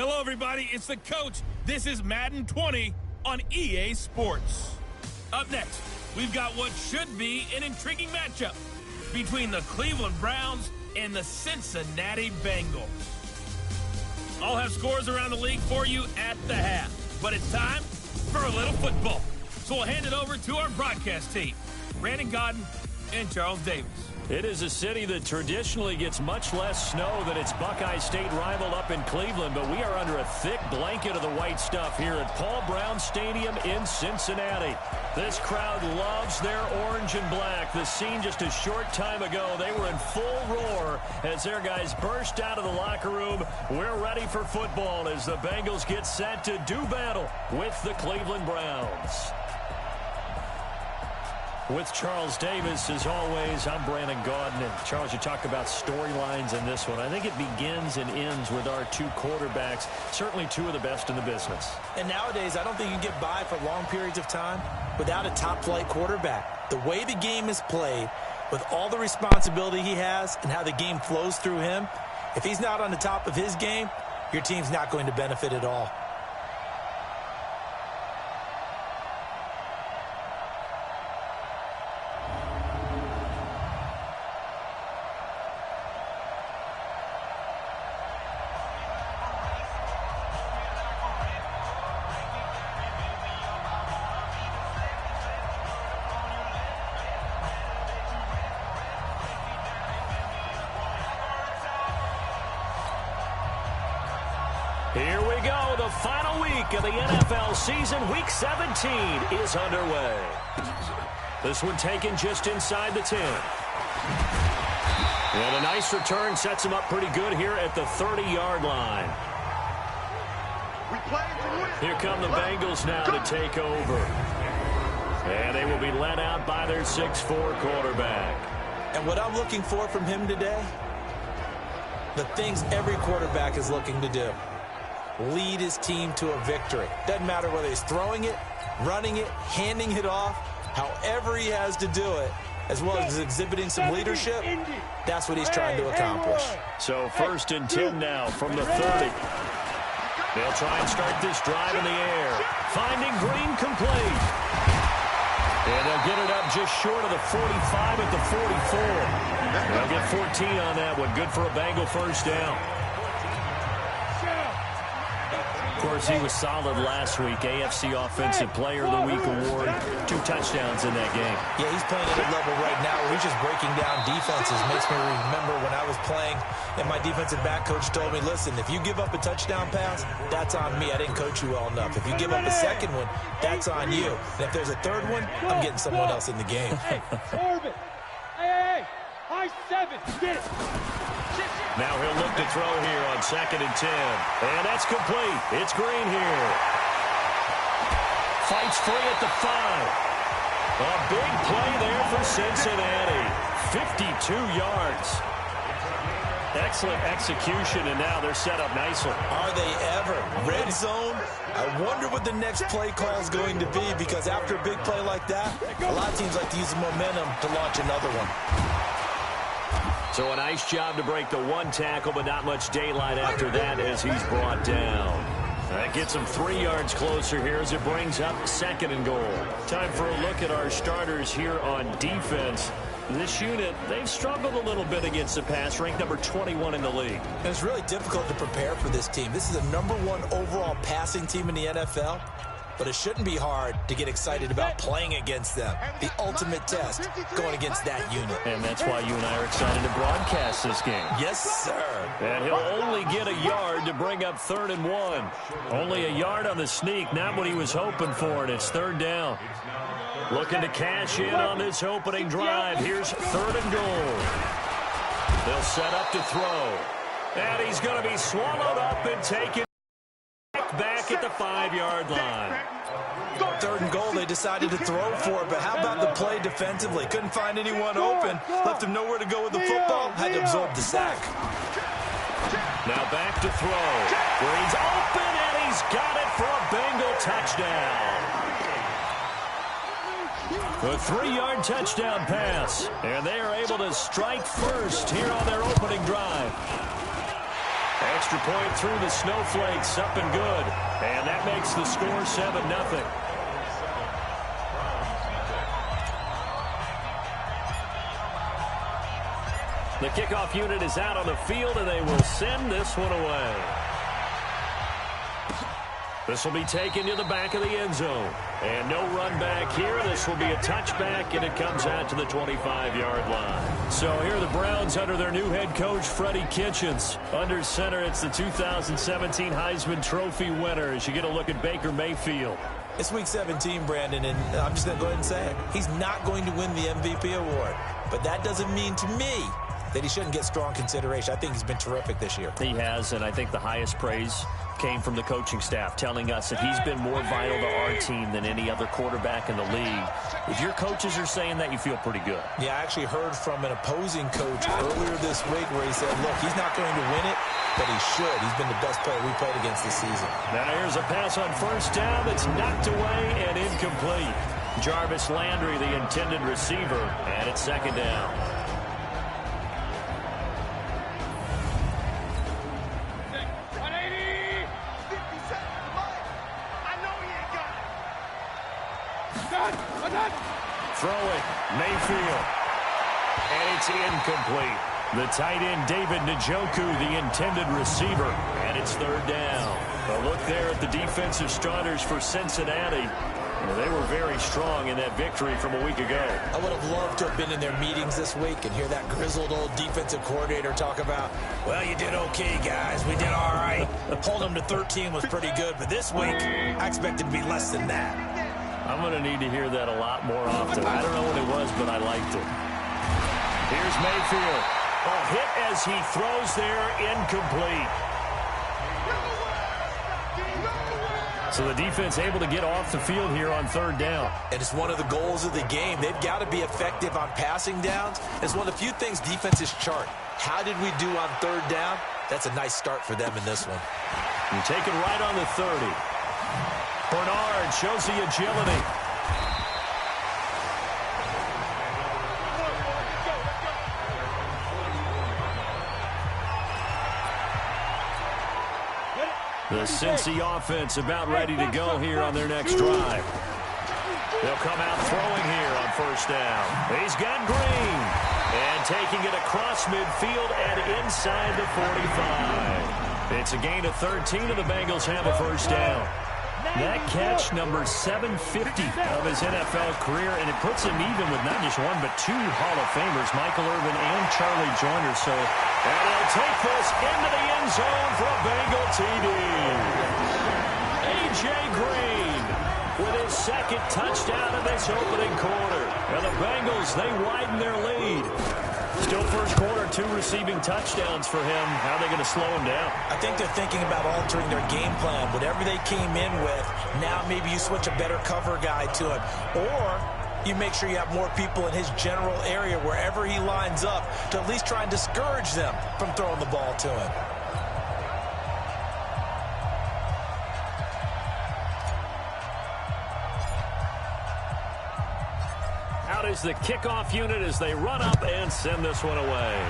Hello, everybody. It's the coach. This is Madden 20 on EA Sports. Up next, we've got what should be an intriguing matchup between the Cleveland Browns and the Cincinnati Bengals. I'll have scores around the league for you at the half, but it's time for a little football. So we'll hand it over to our broadcast team, Brandon Godden and Charles Davis. It is a city that traditionally gets much less snow than its Buckeye State rival up in Cleveland, but we are under a thick blanket of the white stuff here at Paul Brown Stadium in Cincinnati. This crowd loves their orange and black. The scene just a short time ago, they were in full roar as their guys burst out of the locker room. We're ready for football as the Bengals get set to do battle with the Cleveland Browns. With Charles Davis, as always, I'm Brandon Godden. And Charles, you talk about storylines in this one. I think it begins and ends with our two quarterbacks, certainly two of the best in the business. And nowadays, I don't think you can get by for long periods of time without a top-flight quarterback. The way the game is played, with all the responsibility he has and how the game flows through him, if he's not on the top of his game, your team's not going to benefit at all. Here we go. The final week of the NFL season. Week 17 is underway. This one taken just inside the 10. And a nice return sets him up pretty good here at the 30-yard line. Here come the Bengals now to take over. And they will be led out by their 6'4 quarterback. And what I'm looking for from him today, the things every quarterback is looking to do. Lead his team to a victory. Doesn't matter whether he's throwing it, running it, handing it off, however he has to do it, as well as exhibiting some leadership, that's what he's trying to accomplish. So 1st and 10 now from the 30. They'll try and start this drive in the air. Finding Green complete. And they'll get it up just short of the 45 at the 44. They'll get 14 on that one. Good for a Bengal first down. Of course, he was solid last week. AFC Offensive Player of the Week award. 2 touchdowns in that game. Yeah, he's playing at a level right now where he's just breaking down defenses. Makes me remember when I was playing and my defensive back coach told me, listen, if you give up a touchdown pass, that's on me. I didn't coach you well enough. If you give up a second one, that's on you. And if there's a third one, I'm getting someone else in the game. Hey, Orbit. Hey, high 7. Get it. Now he'll look to throw here on 2nd and 10. And that's complete. It's Green here. Fights free at the 5. A big play there for Cincinnati. 52 yards. Excellent execution, and now they're set up nicely. Are they ever? Red zone? I wonder what the next play call is going to be, because after a big play like that, a lot of teams like to use the momentum to launch another one. So a nice job to break the 1 tackle, but not much daylight after that as he's brought down. That gets him 3 yards closer here as it brings up 2nd and goal. Time for a look at our starters here on defense. This unit, they've struggled a little bit against the pass, ranked number 21 in the league. And it's really difficult to prepare for this team. This is a number 1 overall passing team in the NFL. But it shouldn't be hard to get excited about playing against them. The ultimate test, going against that unit. And that's why you and I are excited to broadcast this game. Yes, sir. And he'll only get a yard to bring up 3rd and 1. Only a yard on the sneak, not what he was hoping for, and it's 3rd down. Looking to cash in on this opening drive. Here's 3rd and goal. They'll set up to throw. And he's going to be swallowed up and taken back at the 5-yard line. 3rd and goal, they decided to throw for it, but how about the play defensively? Couldn't find anyone open, left him nowhere to go with the football, had to absorb the sack. Now back to throw. Green's open, and he's got it for a Bengal touchdown. A 3-yard touchdown pass, and they are able to strike first here on their opening drive. extra point through the snowflakes, up and good. And that makes the score 7-0. The kickoff unit is out on the field, and they will send this one away. This will be taken to the back of the end zone. And no run back here. This will be a touchback, and it comes out to the 25-yard line. So here are the Browns under their new head coach, Freddie Kitchens. Under center, it's the 2017 Heisman Trophy winner as you get a look at Baker Mayfield. It's week 17, Brandon, and I'm just going to go ahead and say it. He's not going to win the MVP award. But that doesn't mean to me that he shouldn't get strong consideration. I think he's been terrific this year. He has, and I think the highest praise came from the coaching staff telling us that he's been more vital to our team than any other quarterback in the league. If your coaches are saying that, you feel pretty good. Yeah, I actually heard from an opposing coach earlier this week where he said, look, he's not going to win it, but he should. He's been the best player we played against this season. Now here's a pass on first down that's knocked away and incomplete. Jarvis Landry, the intended receiver, and it's second down. Throwing, Mayfield, and it's incomplete. The tight end, David Njoku, the intended receiver, and it's third down. A look there at the defensive starters for Cincinnati. They were very strong in that victory from a week ago. I would have loved to have been in their meetings this week and hear that grizzled old defensive coordinator talk about, well, you did okay, guys. We did all right. Holding them to 13 was pretty good, but this week, I expected to be less than that. I'm going to need to hear that a lot more often. I don't know what it was, but I liked it. Here's Mayfield. A hit as he throws there, incomplete. So the defense able to get off the field here on third down. And it's one of the goals of the game. They've got to be effective on passing downs. It's one of the few things defenses chart. How did we do on third down? That's a nice start for them in this one. And take it right on the 30. Bernard shows the agility. The Cincy offense about ready to go here on their next drive. They'll come out throwing here on first down. He's got Green. And taking it across midfield and inside the 45. It's a gain of 13, and the Bengals have a first down. That catch, number 750 of his NFL career, and it puts him even with not just one but two Hall of Famers, Michael Irvin and Charlie Joyner. So, and he'll take this into the end zone for a Bengal TD. A.J. Green with his second touchdown in this opening quarter. And the Bengals, they widen their lead. Still first quarter, 2 receiving touchdowns for him. How are they going to slow him down? I think they're thinking about altering their game plan. Whatever they came in with, now maybe you switch a better cover guy to him. Or you make sure you have more people in his general area wherever he lines up to at least try and discourage them from throwing the ball to him. Is the kickoff unit as they run up and send this one away.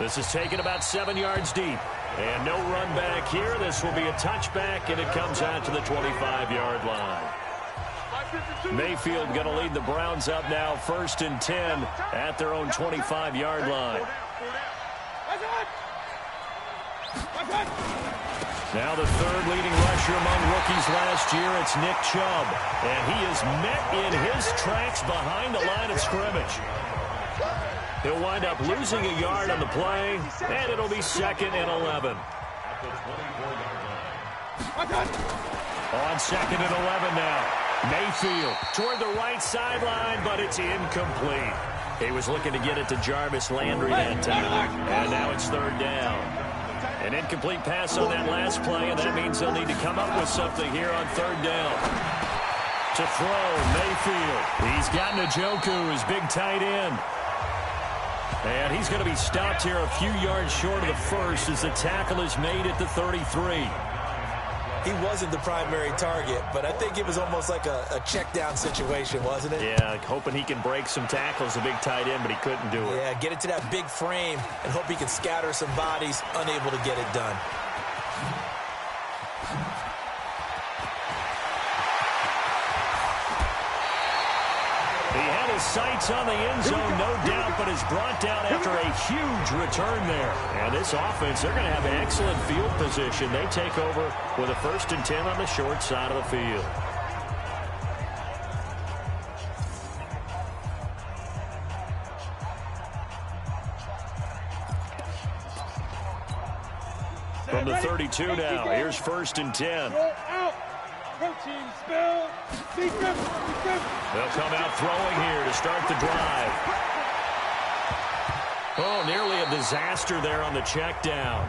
This is taken about 7 yards deep. And no run back here. This will be a touchback, and it comes out to the 25-yard line. Mayfield going to lead the Browns up now, 1st and 10 at their own 25-yard line. Now the third leading rusher among rookies last year, it's Nick Chubb. And he is met in his tracks behind the line of scrimmage. He'll wind up losing a yard on the play, and it'll be 2nd and 11. On 2nd and 11 now. Mayfield toward the right sideline, but it's incomplete. He was looking to get it to Jarvis Landry that time. And now it's 3rd down. An incomplete pass on that last play, and that means they'll need to come up with something here on 3rd down. To throw, Mayfield. He's got Njoku, his big tight end. And he's going to be stopped here a few yards short of the first as the tackle is made at the 33. He wasn't the primary target, but I think it was almost like a check down situation, wasn't it? Yeah, hoping he can break some tackles, a big tight end, but he couldn't do it. Yeah, get it to that big frame and hope he can scatter some bodies, unable to get it done. He had his sights on the end zone, no doubt, but is brought down after a huge return there. And this offense, they're going to have an excellent field position. They take over with a 1st and 10 on the short side of the field. From the 32 now, here's 1st and 10. Protein spill. They'll come out throwing here to start the drive. Oh, nearly a disaster there on the check down.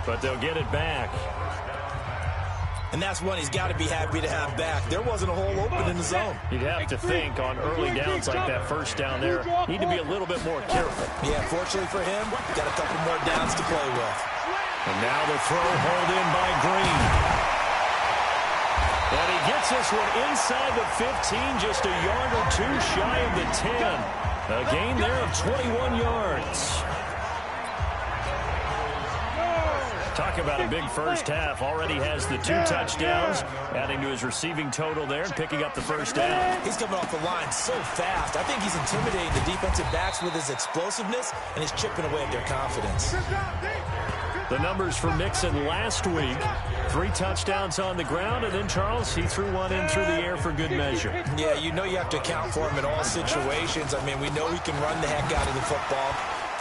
But they'll get it back. And that's one he's got to be happy to have back. There wasn't a hole open in the zone. You'd have to think on early downs like that 1st down there, need to be a little bit more careful. Yeah, fortunately for him, got a couple more downs to play with. And now the throw hauled in by Green. And he gets this one inside the 15, just a yard or two shy of the 10. A gain there of 21 yards. Talk about a big first half. Already has the 2 touchdowns, adding to his receiving total there and picking up the 1st down. He's coming off the line so fast. I think he's intimidating the defensive backs with his explosiveness, and he's chipping away at their confidence. The numbers for Mixon last week, 3 touchdowns on the ground, and then Charles, he threw one in through the air for good measure. Yeah, you know you have to account for him in all situations. I mean, we know he can run the heck out of the football.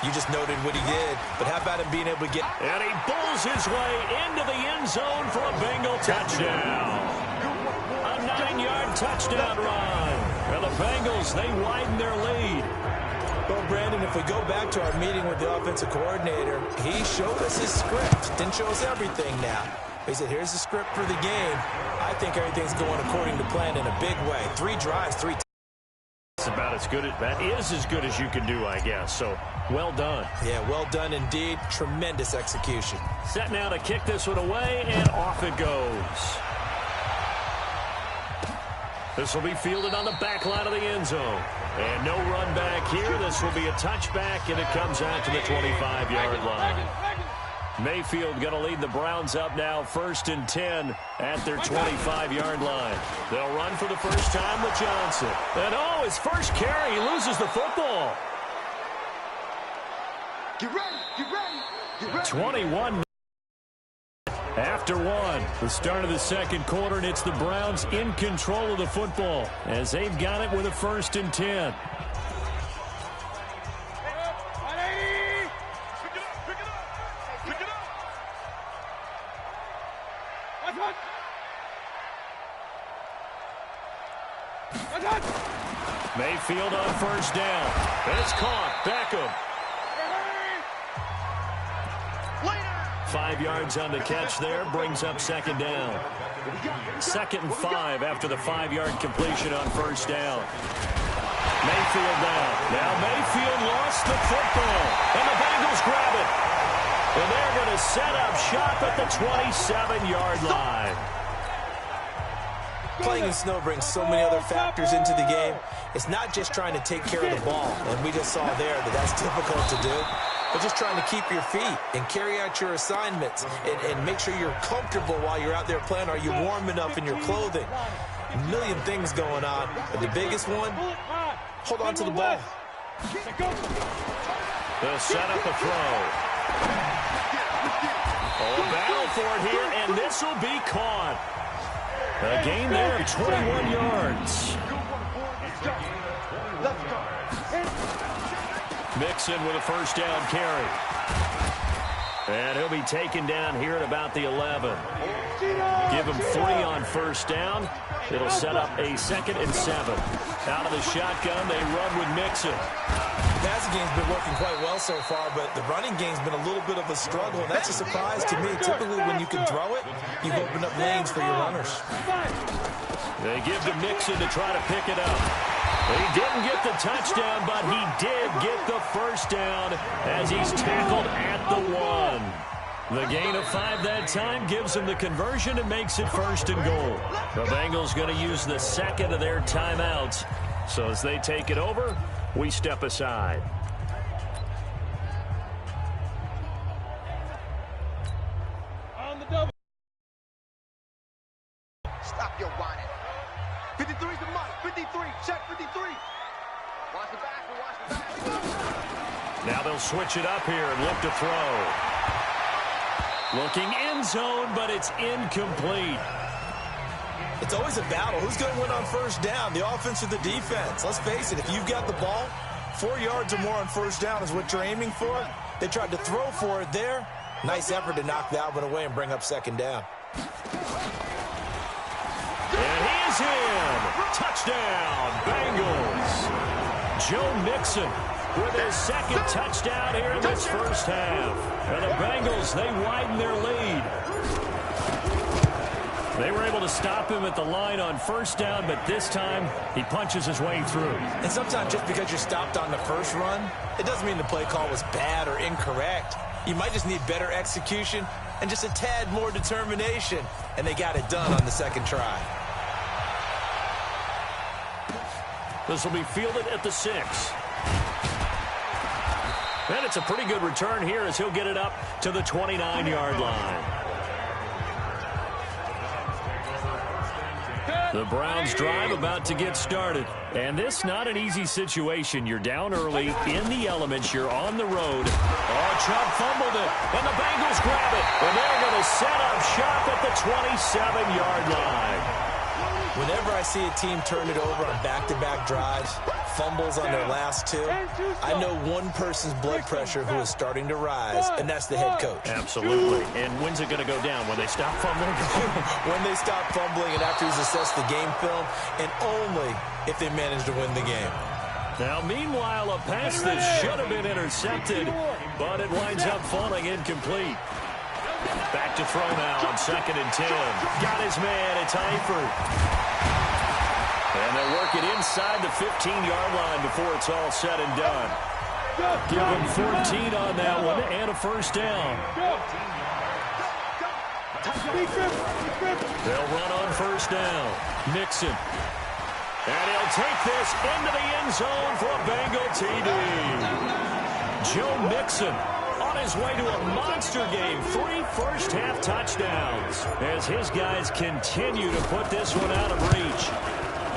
You just noted what he did, but how about him being able to get... And he bulls his way into the end zone for a Bengal touchdown. A 9-yard touchdown run. And the Bengals, they widen their lead. Well, Brandon, if we go back to our meeting with the offensive coordinator, he showed us his script. Didn't show us everything now. He said, here's the script for the game. I think everything's going according to plan in a big way. 3 drives, 3 That's about as good as that is as good as you can do, I guess. So, well done. Yeah, well done indeed. Tremendous execution. Set now to kick this one away, and off it goes. This will be fielded on the back line of the end zone. And no run back here. This will be a touchback, and it comes out to the 25-yard line. Mayfield going to lead the Browns up now, 1st and 10 at their 25-yard line. They'll run for the first time with Johnson. And, oh, his first carry, he loses the football. Get ready, get ready, get ready. 21 after 1. The start of the 2nd quarter, and it's the Browns in control of the football as they've got it with a 1st and 10. Mayfield on 1st down. And it's caught. Beckham. 5 yards on the catch there. Brings up 2nd down. 2nd and 5 after the 5-yard completion on 1st down. Mayfield down. Now Mayfield lost the football. And the Bengals grab it. And they're going to set up shop at the 27-yard line. Playing in snow brings so many other factors into the game. It's not just trying to take care of the ball, and we just saw there that that's difficult to do, but just trying to keep your feet and carry out your assignments and make sure you're comfortable while you're out there playing. Are you warm enough in your clothing? A million things going on, but the biggest one, hold on to the ball. They'll set up a throw. Oh, a battle for it here, and this will be caught. A gain there of 21 yards. Mixon with a 1st down carry. And he'll be taken down here at about the 11. Give him 3 on 1st down. It'll set up a 2nd and 7. Out of the shotgun, they run with Mixon. The passing game's been working quite well so far, but the running game's been a little bit of a struggle, and that's a surprise to me. Typically, when you can throw it, you've opened up lanes for your runners. They give to Mixon to try to pick it up. He didn't get the touchdown, but he did get the 1st down as he's tackled at the 1. The gain of 5 that time gives them the conversion and makes it 1st and goal. The Bengals going to use the second of their timeouts. So as they take it over, we step aside. On the double. Stop your whining. 53's the mark. 53. Check 53. Watch the back. Watch the back. Now they'll switch it up here and look to throw. Looking end zone, but it's incomplete. It's always a battle. Who's going to win on 1st down, the offense or the defense? Let's face it, if you've got the ball, 4 yards or more on 1st down is what you're aiming for. They tried to throw for it there. Nice effort to knock that one away and bring up 2nd down. And he is in. Touchdown, Bengals. Joe Mixon with his 2nd touchdown here in this 1st half. And the Bengals, they widen their lead. They were able to stop him at the line on 1st down, but this time he punches his way through. And sometimes just because you're stopped on the 1st run, it doesn't mean the play call was bad or incorrect. You might just need better execution and just a tad more determination. And they got it done on the 2nd try. This will be fielded at the 6. And it's a pretty good return here as he'll get it up to the 29-yard line. The Browns drive about to get started. And this not an easy situation. You're down early in the elements. You're on the road. Oh, Chubb fumbled it. And the Bengals grab it. And they're going to set up shop at the 27-yard line. Whenever I see a team turn it over on back-to-back drives, fumbles on their last 2, I know one person's blood pressure who is starting to rise, and that's the head coach. Absolutely. And when's it going to go down? When they stop fumbling? When they stop fumbling and after he's assessed the game film, and only if they manage to win the game. Now, meanwhile, a pass that should have been intercepted, but it winds up falling incomplete. Back to throw now on 2nd and 10. Got his man. It's Eifert. And they'll work it inside the 15-yard line before it's all said and done. Give them 14 on that one and a 1st down. They'll run on 1st down. Mixon. And he'll take this into the end zone for a Bengal TD. Joe Mixon on his way to a monster game. 3 first-half touchdowns as his guys continue to put this one out of reach.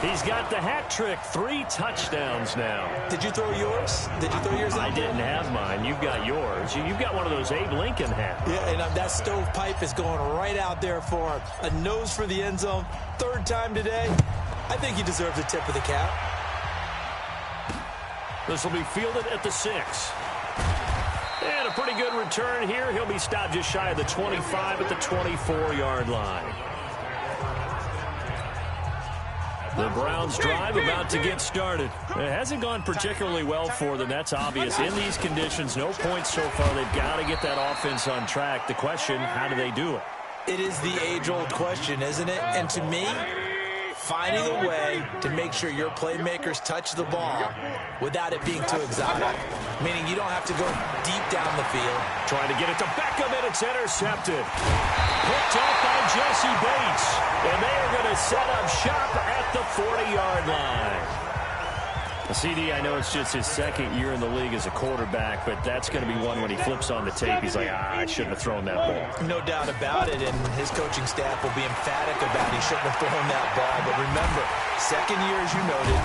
He's got the hat trick. 3 touchdowns now. Did you throw yours? Did you throw yours out? I didn't have mine. You've got yours. You've got one of those Abe Lincoln hats. Yeah, and that stovepipe is going right out there for a nose for the end zone. 3rd time today. I think he deserves a tip of the cap. This will be fielded at the 6. And a pretty good return here. He'll be stopped just shy of the 25 at the 24-yard line. The Browns drive about to get started. It hasn't gone particularly well for them. That's obvious. In these conditions, no points so far. They've got to get that offense on track. The question, how do they do it? It is the age-old question, isn't it? And to me, finding a way to make sure your playmakers touch the ball without it being too exotic. Meaning you don't have to go deep down the field. Trying to get it to Beckham, and it's intercepted. Picked up by Jesse Bates. And they are going to set up shop at the 40-yard line. CD, I know it's just his 2nd year in the league as a quarterback, but that's going to be one when he flips on the tape. He's like, I shouldn't have thrown that ball. No doubt about it, and his coaching staff will be emphatic about he shouldn't have thrown that ball. But remember, 2nd year, as you noted,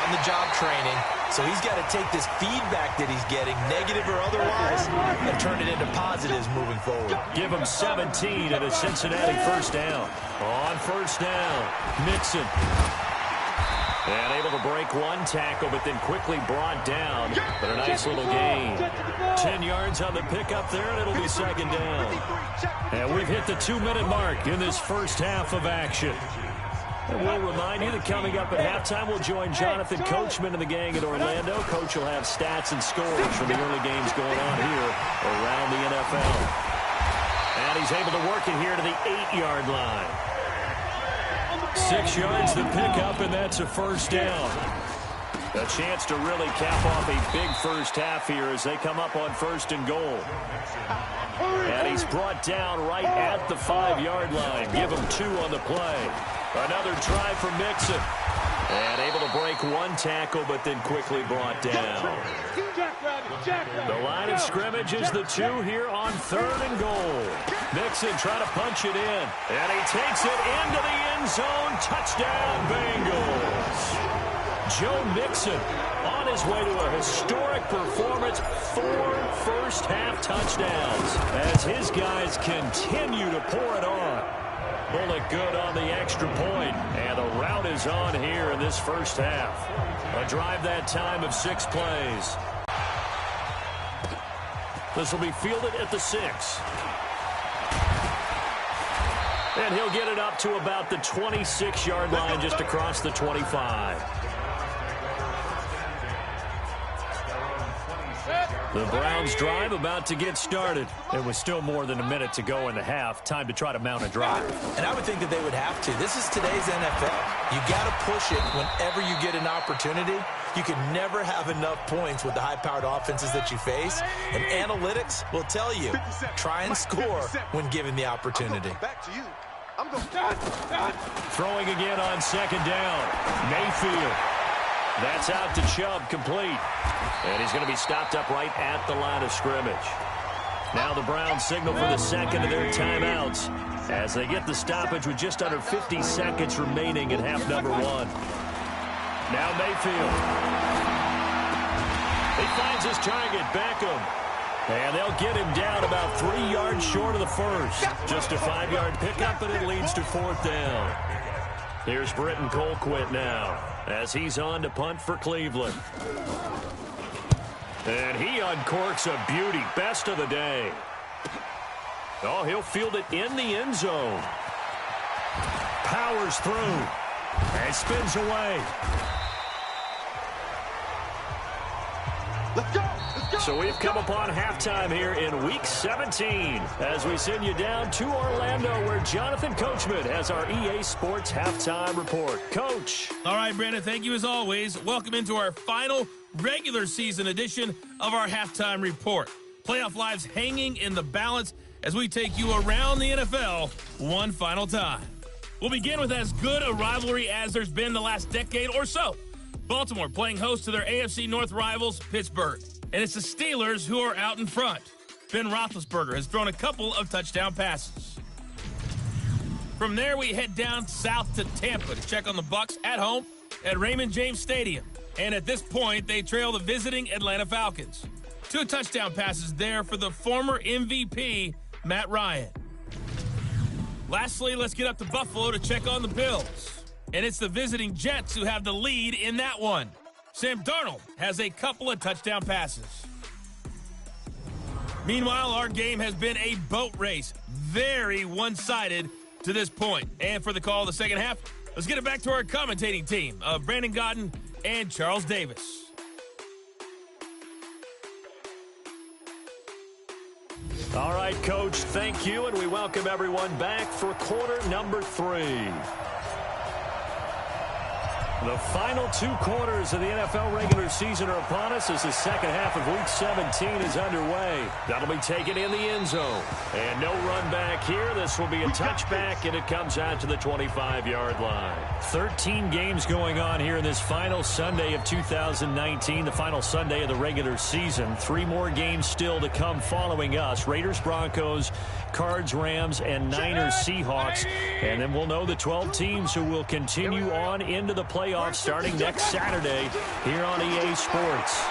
on-the-job training. So he's got to take this feedback that he's getting, negative or otherwise, and turn it into positives moving forward. Give him 17 at a Cincinnati 1st down. On 1st down, Mixon. And able to break one tackle, but then quickly brought down. But a nice little gain. 10 yards on the pickup there, and it'll be 2nd down. And we've hit the 2-minute mark in this 1st half of action. And we'll remind you that coming up at halftime, we'll join Jonathan Coachman and the gang in Orlando. Coach will have stats and scores from the early games going on here around the NFL. And he's able to work it here to the 8-yard line. 6 yards to pick up, and that's a 1st down. A chance to really cap off a big first half here as they come up on 1st and goal. And he's brought down right at the 5-yard line. Give him 2 on the play. Another try for Mixon. And able to break 1 tackle, but then quickly brought down. The line of scrimmage is the 2 here on 3rd and goal. Mixon trying to punch it in. And he takes it into the end zone. Touchdown, Bengals. Joe Mixon on his way to a historic performance. 4 first-half touchdowns as his guys continue to pour it on. Pull it good on the extra point, and the route is on here in this first half. A drive that time of 6 plays. This will be fielded at the 6. And he'll get it up to about the 26-yard line, just across the 25. The Browns drive about to get started. It was still more than a minute to go in the half. Time to try to mount a drive. And I would think that they would have to. This is today's NFL. You got to push it whenever you get an opportunity. You can never have enough points with the high-powered offenses that you face. And analytics will tell you, try and score when given the opportunity. Back to you. Throwing again on 2nd down. Mayfield. That's out to Chubb, complete. And he's going to be stopped up right at the line of scrimmage. Now the Browns signal for the 2nd of their timeouts as they get the stoppage with just under 50 seconds remaining in half number 1. Now Mayfield. He finds his target, Beckham. And they'll get him down about 3 yards short of the first. Just a 5-yard pickup, and it leads to 4th down. Here's Britton Colquitt now as he's on to punt for Cleveland. And he uncorks a beauty. Best of the day. Oh, he'll field it in the end zone. Powers through. And spins away. Let's go. So we've come upon halftime here in Week 17 as we send you down to Orlando where Jonathan Coachman has our EA Sports Halftime Report. Coach. All right, Brandon, thank you as always. Welcome into our final regular season edition of our Halftime Report. Playoff lives hanging in the balance as we take you around the NFL one final time. We'll begin with as good a rivalry as there's been the last decade or so. Baltimore playing host to their AFC North rivals, Pittsburgh. And it's the Steelers who are out in front. Ben Roethlisberger has thrown a couple of touchdown passes. From there, we head down south to Tampa to check on the Bucs at home at Raymond James Stadium. And at this point, they trail the visiting Atlanta Falcons. 2 touchdown passes there for the former MVP, Matt Ryan. Lastly, let's get up to Buffalo to check on the Bills. And it's the visiting Jets who have the lead in that one. Sam Darnold has a couple of touchdown passes. Meanwhile, our game has been a boat race. Very one-sided to this point. And for the call of the second half, let's get it back to our commentating team of Brandon Godden and Charles Davis. All right, Coach, thank you, and we welcome everyone back for quarter number 3. The final 2 quarters of the NFL regular season are upon us as the second half of Week 17 is underway. That'll be taken in the end zone. And no run back here. This will be a touchback, and it comes out to the 25-yard line. 13 games going on here in this final Sunday of 2019, the final Sunday of the regular season. 3 more games still to come following us. Raiders, Broncos, Cards, Rams, and Niners, Seahawks. And then we'll know the 12 teams who will continue on into the playoffs starting next Saturday here on EA Sports.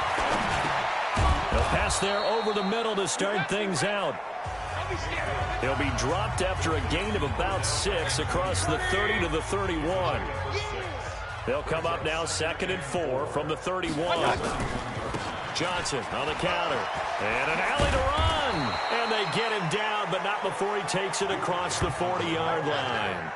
They'll pass there over the middle to start things out. He'll be dropped after a gain of about 6 across the 30 to the 31. They'll come up now 2nd and 4 from the 31. Johnson on the counter. And an alley to run. And they get him down, but not before he takes it across the 40-yard line.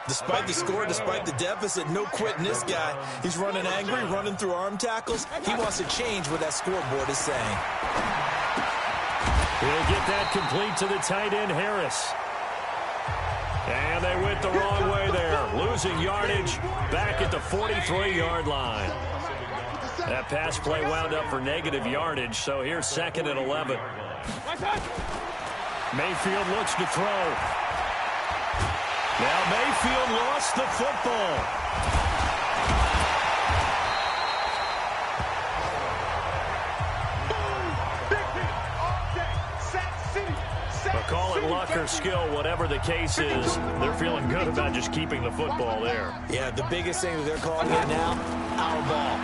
Despite the score, despite the deficit, no quitting this guy. He's running angry, running through arm tackles. He wants to change what that scoreboard is saying. He'll get that complete to the tight end, Harris. And they went the wrong way there, losing yardage back at the 43-yard line. That pass play wound up for negative yardage, so here's 2nd and 11. Mayfield looks to throw. Now Mayfield lost the football. Call it luck or skill, whatever the case is, they're feeling good about just keeping the football there. Yeah, the biggest thing that they're calling it now, our ball.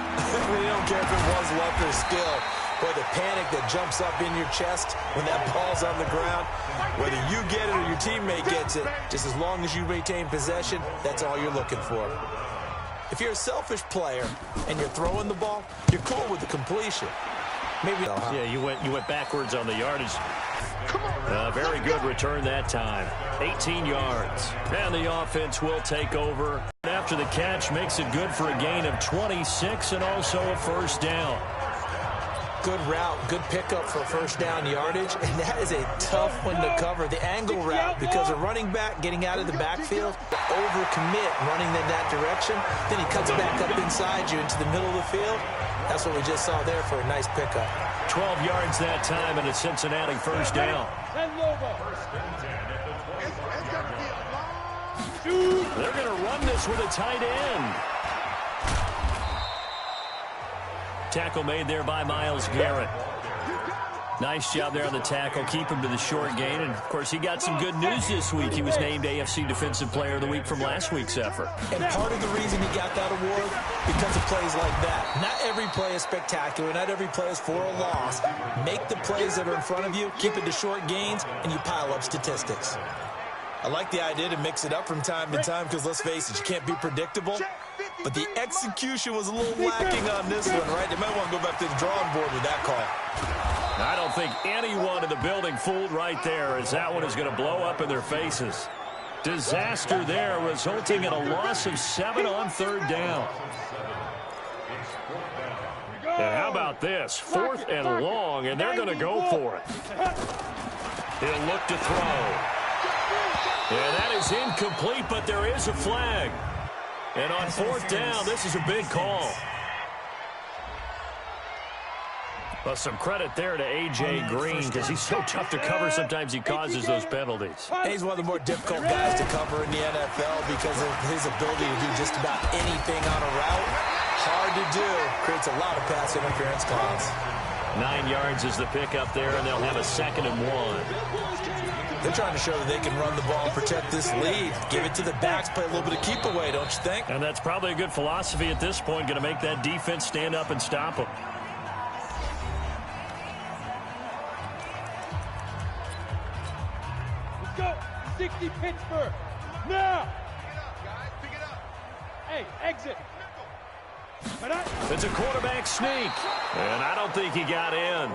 They don't care if it was luck or skill. Boy, the panic that jumps up in your chest when that ball's on the ground, whether you get it or your teammate gets it, just as long as you retain possession, that's all you're looking for. If you're a selfish player and you're throwing the ball, you're cool with the completion. Maybe. Yeah, you went backwards on the yardage. Very good return that time. 18 yards. And the offense will take over. After the catch, makes it good for a gain of 26 and also a first down. Good route, good pickup for first down yardage, and that is a tough one to cover. The angle route, because a running back getting out of the backfield, overcommit running in that direction, then he cuts back up inside you into the middle of the field. That's what we just saw there for a nice pickup. 12 yards that time, and a Cincinnati first down. They're going to run this with a tight end. Tackle made there by Myles Garrett. Nice job there on the tackle. Keep him to the short gain. And, of course, he got some good news this week. He was named AFC Defensive Player of the Week from last week's effort. And part of the reason he got that award, because of plays like that. Not every play is spectacular. Not every play is for a loss. Make the plays that are in front of you, keep it to short gains, and you pile up statistics. I like the idea to mix it up from time to time because, let's face it, you can't be predictable. But the execution was a little lacking on this one, right? They might want to go back to the drawing board with that call. I don't think anyone in the building fooled right there, as that one is going to blow up in their faces. Disaster there, resulting in a loss of 7 on third down. And how about this? 4th and long, and they're going to go for it. He'll look to throw. And that is incomplete, but there is a flag. And on 4th down, this is a big call. Well, some credit there to A.J. Green because he's so tough to cover. Sometimes he causes those penalties. He's one of the more difficult guys to cover in the NFL because of his ability to do just about anything on a route. Hard to do. Creates a lot of pass interference calls. 9 yards is the pickup there, and they'll have a 2nd and 1. They're trying to show that they can run the ball and protect this lead. Give it to the backs, play a little bit of keep away, don't you think? And that's probably a good philosophy at this point, going to make that defense stand up and stop them. Let's go. 60 Pittsburgh. Now. Pick it up. Hey, exit. It's a quarterback sneak, and I don't think he got in.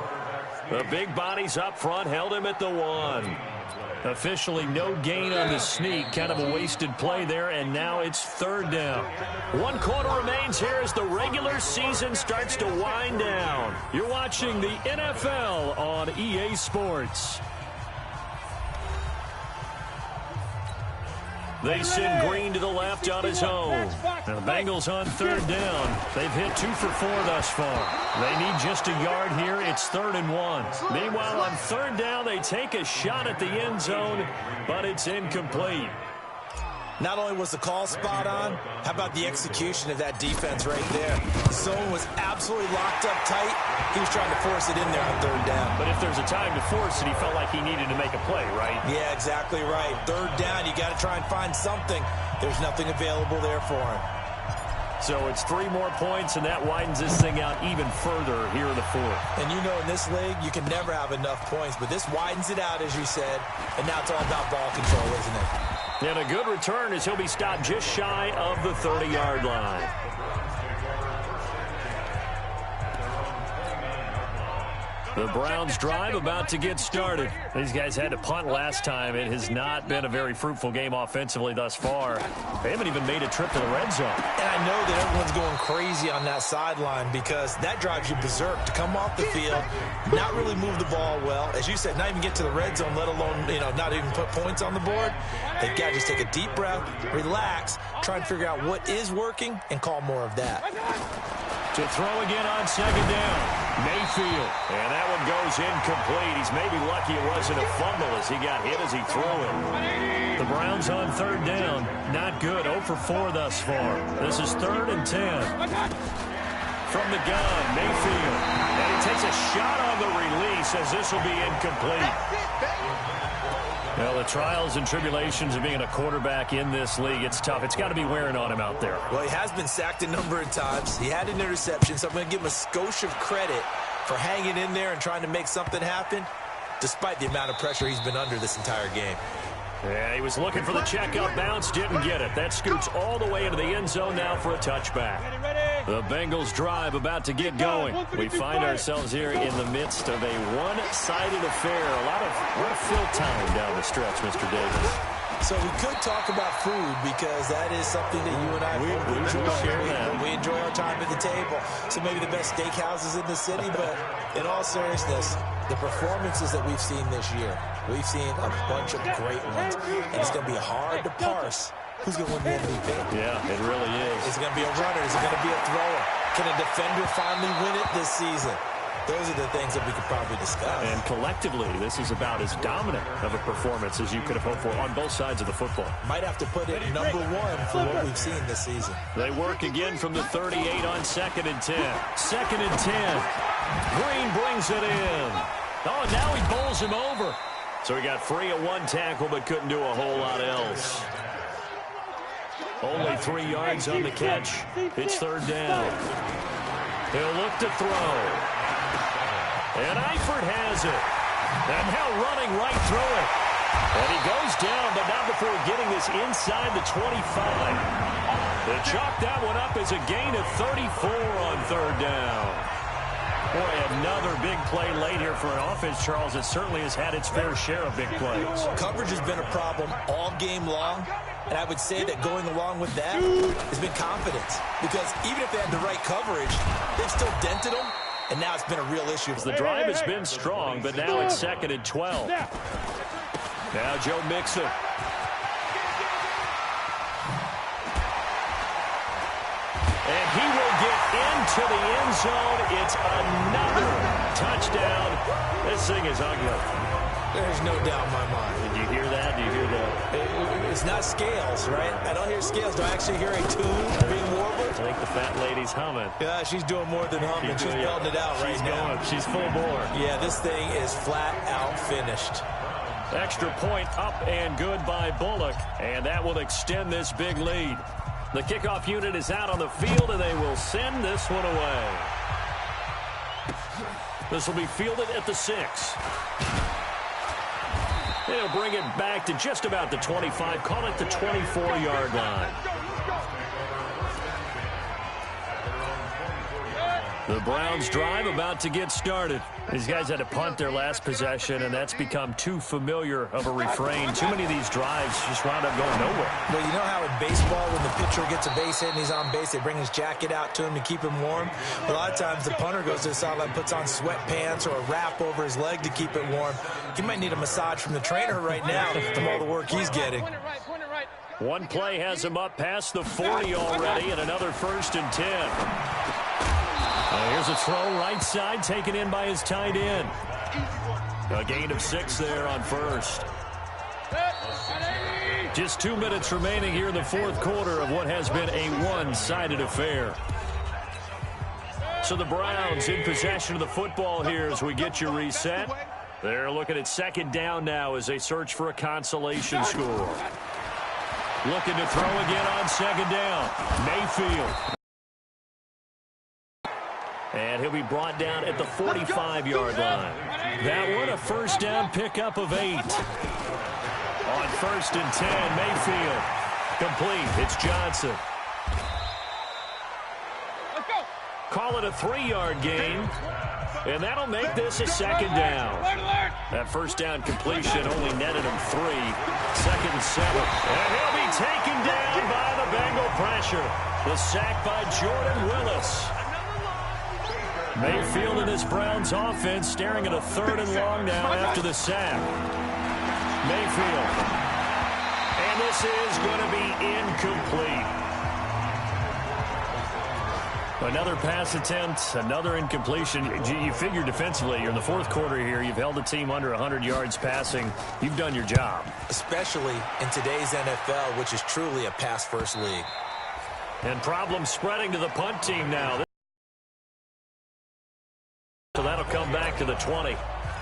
The big bodies up front held him at the 1. Officially no gain on the sneak. Kind of a wasted play there, and now it's 3rd down. 1 quarter remains here as the regular season starts to wind down. You're watching the NFL on EA Sports. They send Green to the left on his own. And the Bengals on 3rd down. They've hit 2 for 4 thus far. They need just a yard here. It's 3rd and 1. Meanwhile, on 3rd down, they take a shot at the end zone, but it's incomplete. Not only was the call spot on, how about the execution of that defense right there? The zone was absolutely locked up tight. He was trying to force it in there on 3rd down. But if there's a time to force it, he felt like he needed to make a play, right? Yeah, exactly right. 3rd down, you got to try and find something. There's nothing available there for him. So it's 3 more points, and that widens this thing out even further here in the 4th. And you know in this league, you can never have enough points, but this widens it out, as you said, and now it's all about ball control, isn't it? And a good return as he'll be stopped just shy of the 30-yard line. The Browns drive about to get started. These guys had to punt last time. It has not been a very fruitful game offensively thus far. They haven't even made a trip to the red zone. And I know that everyone's going crazy on that sideline because that drives you berserk to come off the field, not really move the ball well. As you said, not even get to the red zone, let alone, not even put points on the board. They've got to just take a deep breath, relax, try and figure out what is working, and call more of that. To throw again on second down, Mayfield. And that one goes incomplete. He's maybe lucky it wasn't a fumble as he got hit as he threw it. The Browns on third down. Not good. 0 for 4 thus far. This is 3rd and 10. From the gun, Mayfield. And he takes a shot on the release as this will be incomplete. Well, the trials and tribulations of being a quarterback in this league, it's tough. It's got to be wearing on him out there. Well, he has been sacked a number of times. He had an interception, so I'm going to give him a skosh of credit for hanging in there and trying to make something happen, despite the amount of pressure he's been under this entire game. Yeah, he was looking for the checkup bounce, didn't get it. That scoots all the way into the end zone now for a touchback. The Bengals drive about to get going. We find ourselves here in the midst of a one-sided affair. A lot of fill time down the stretch, Mr. Davis. So we could talk about food because that is something that you and I we enjoy our time at the table. So maybe the best steakhouses in the city, but in all seriousness, the performances that we've seen this year, we've seen a bunch of great ones, and it's going to be hard to parse who's going to win the MVP. Yeah, it really is. Is it going to be a runner? Is it going to be a thrower? Can a defender finally win it this season? Those are the things that we could probably discuss. And collectively, this is about as dominant of a performance as you could have hoped for on both sides of the football. Might have to put it #1 for what we've seen this season. They work again from the 38 on 2nd and 10. 2nd and 10. Green brings it in. Oh, now he bowls him over. So he got free of one tackle but couldn't do a whole lot else. Only 3 yards on the catch. It's 3rd down. He'll look to throw. And Eifert has it. And now running right through it. And he goes down, but not before getting this inside the 25. They chalk that one up as a gain of 34 on 3rd down. Boy, another big play late here for an offense, Charles, that certainly has had its fair share of big plays. Coverage has been a problem all game long, and I would say that going along with that has been confidence. Because even if they had the right coverage, they've still dented them, and now it's been a real issue. The drive has been strong, but now it's 2nd and 12. Now Joe Mixon. And he will get into the end zone. It's another touchdown. This thing is ugly. There's no doubt in my mind. Did you hear that? Do you hear that? It's not scales, right? I don't hear scales. Do I actually hear a tune being warbled? I think the fat lady's humming. Yeah, she's doing more than humming. She's belting it out right now. She's full bore. Yeah, this thing is flat out finished. Extra point up and good by Bullock. And that will extend this big lead. The kickoff unit is out on the field, and they will send this one away. This will be fielded at the 6. They'll bring it back to just about the 25. Call it the 24-yard line. The Browns drive about to get started. These guys had to punt their last possession, and that's become too familiar of a refrain. Too many of these drives just wound up going nowhere. Well, you know how in baseball, when the pitcher gets a base hit and he's on base, they bring his jacket out to him to keep him warm? A lot of times the punter goes to the sideline, puts on sweatpants or a wrap over his leg to keep it warm. He might need a massage from the trainer right now from all the work he's getting. One play has him up past the 40 already, and another 1st and 10. Here's a throw right side taken in by his tight end. A gain of 6 there on 1st. Just 2 minutes remaining here in the 4th quarter of what has been a one-sided affair. So the Browns in possession of the football here as we get you reset. They're looking at 2nd down now as they search for a consolation score. Looking to throw again on 2nd down. Mayfield. And he'll be brought down at the 45-yard line. That one a 1st down pickup of 8. On 1st and 10, Mayfield. Complete. It's Johnson. Call it a 3-yard gain. And that'll make this a second down. That first down completion only netted him 3. 2nd and 7. And he'll be taken down by the Bengal pressure. The sack by Jordan Willis. Mayfield and this Browns offense staring at a 3rd and long now after the sack. Mayfield. And this is going to be incomplete. Another pass attempt, another incompletion. You figure defensively, you're in the 4th quarter here. You've held the team under 100 yards passing. You've done your job. Especially in today's NFL, which is truly a pass-first league. And problems spreading to the punt team now. So that'll come back to the 20.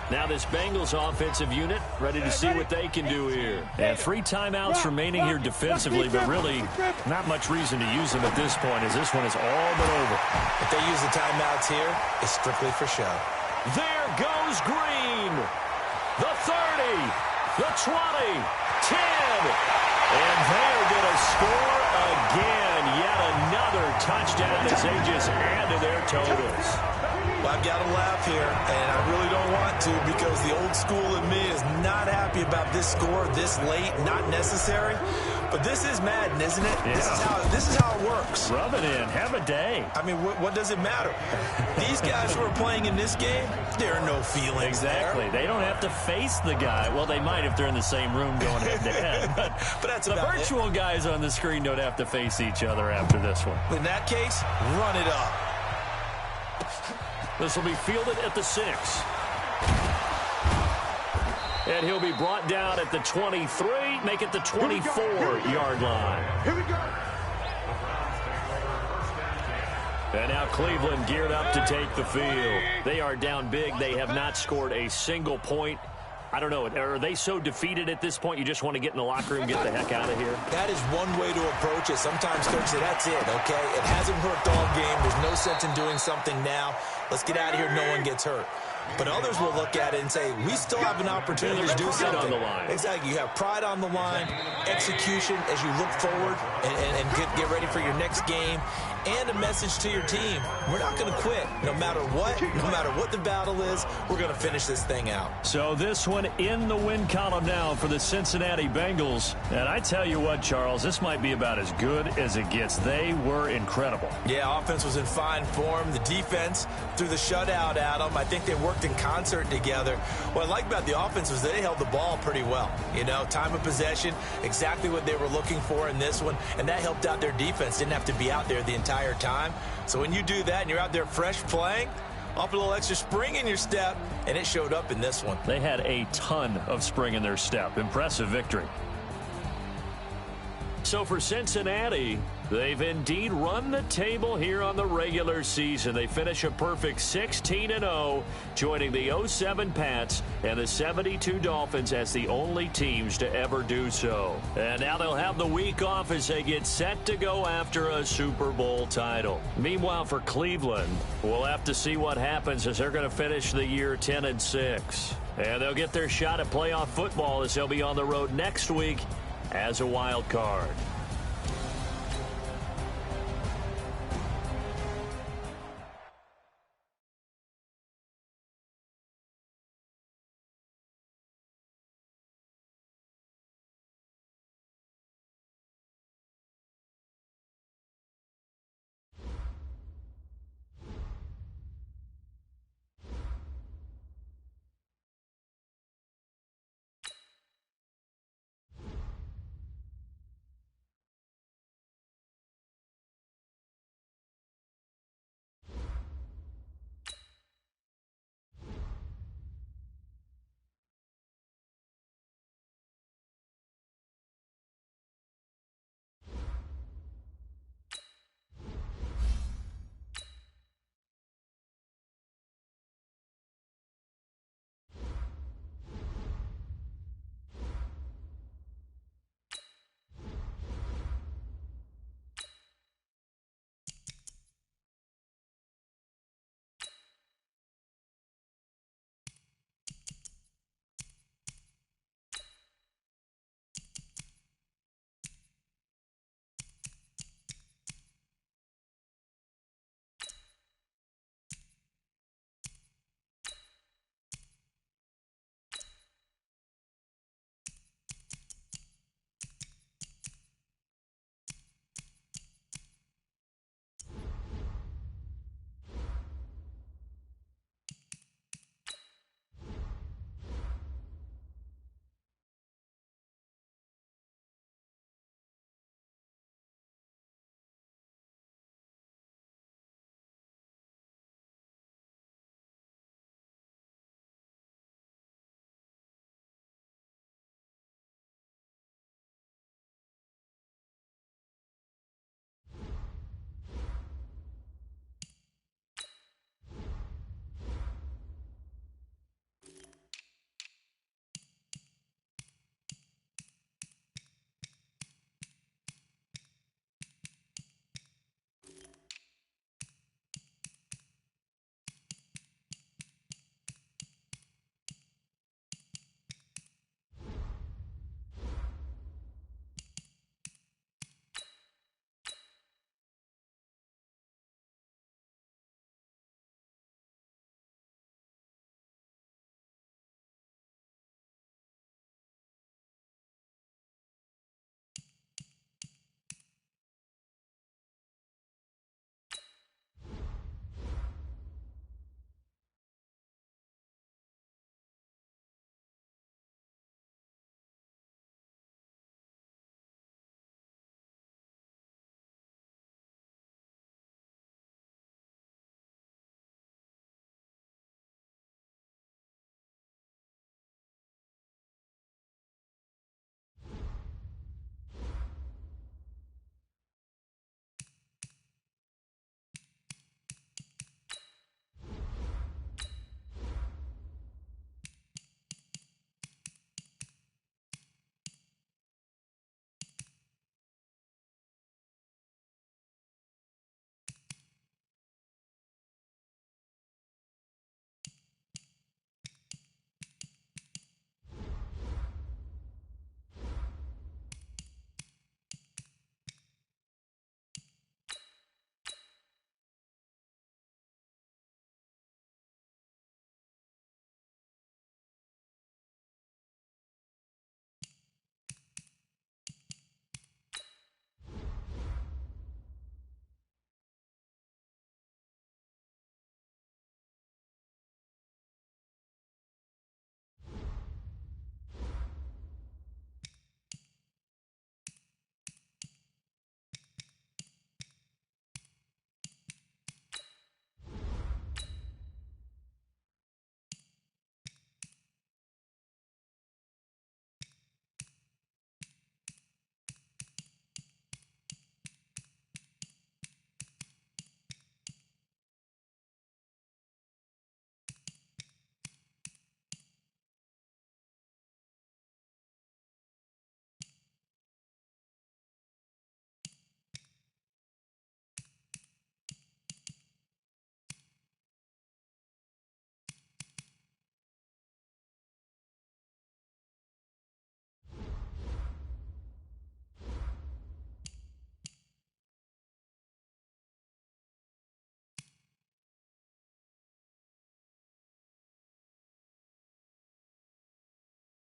Now this Bengals offensive unit ready to see what they can do here. And 3 timeouts remaining here defensively, but really not much reason to use them at this point as this one is all but over. If they use the timeouts here, it's strictly for show. There goes Green. The 30, the 20, 10. And they're going to score again. Yet another touchdown as they just add to their totals. Well, I've got to laugh here, and I really don't want to because the old school in me is not happy about this score this late, not necessary. But this is Madden, isn't it? Yeah. This is how it works. Rub it in. Have a day. I mean, what does it matter? These guys who are playing in this game, there are no feelings. Exactly. There. They don't have to face the guy. Well, they might if they're in the same room going head-to-head. But that's the virtual guys on the screen don't have to face each other after this one. In that case, run it up. This will be fielded at the 6. And he'll be brought down at the 23, make it the 24-yard line. Here we go. And now Cleveland geared up to take the field. They are down big. They have not scored a single point. I don't know. Are they so defeated at this point you just want to get in the locker room, get the heck out of here? That is one way to approach it. Sometimes coaches say, that's it, okay? It hasn't worked all game. There's no sense in doing something now. Let's get out of here. No one gets hurt. But others will look at it and say, we still have an opportunity to do something. On the line. Exactly. You have pride on the line, execution as you look forward and get ready for your next game, and a message to your team. We're not going to quit. No matter what the battle is, we're going to finish this thing out. So this one in the win column now for the Cincinnati Bengals. And I tell you what, Charles, this might be about as good as it gets. They were incredible. Yeah, offense was in fine form. The defense threw the shutout at them. I think they worked in concert together. What I like about the offense was they held the ball pretty well. You know, time of possession, exactly what they were looking for in this one, and that helped out their defense. Didn't have to be out there the entire time. So when you do that and you're out there fresh playing, off a little extra spring in your step, and it showed up in this one. They had a ton of spring in their step. Impressive victory. So for Cincinnati, they've indeed run the table here on the regular season. They finish a perfect 16-0, joining the 07 Pats and the 72 Dolphins as the only teams to ever do so. And now they'll have the week off as they get set to go after a Super Bowl title. Meanwhile, for Cleveland, we'll have to see what happens as they're going to finish the year 10-6. And they'll get their shot at playoff football as they'll be on the road next week as a wild card.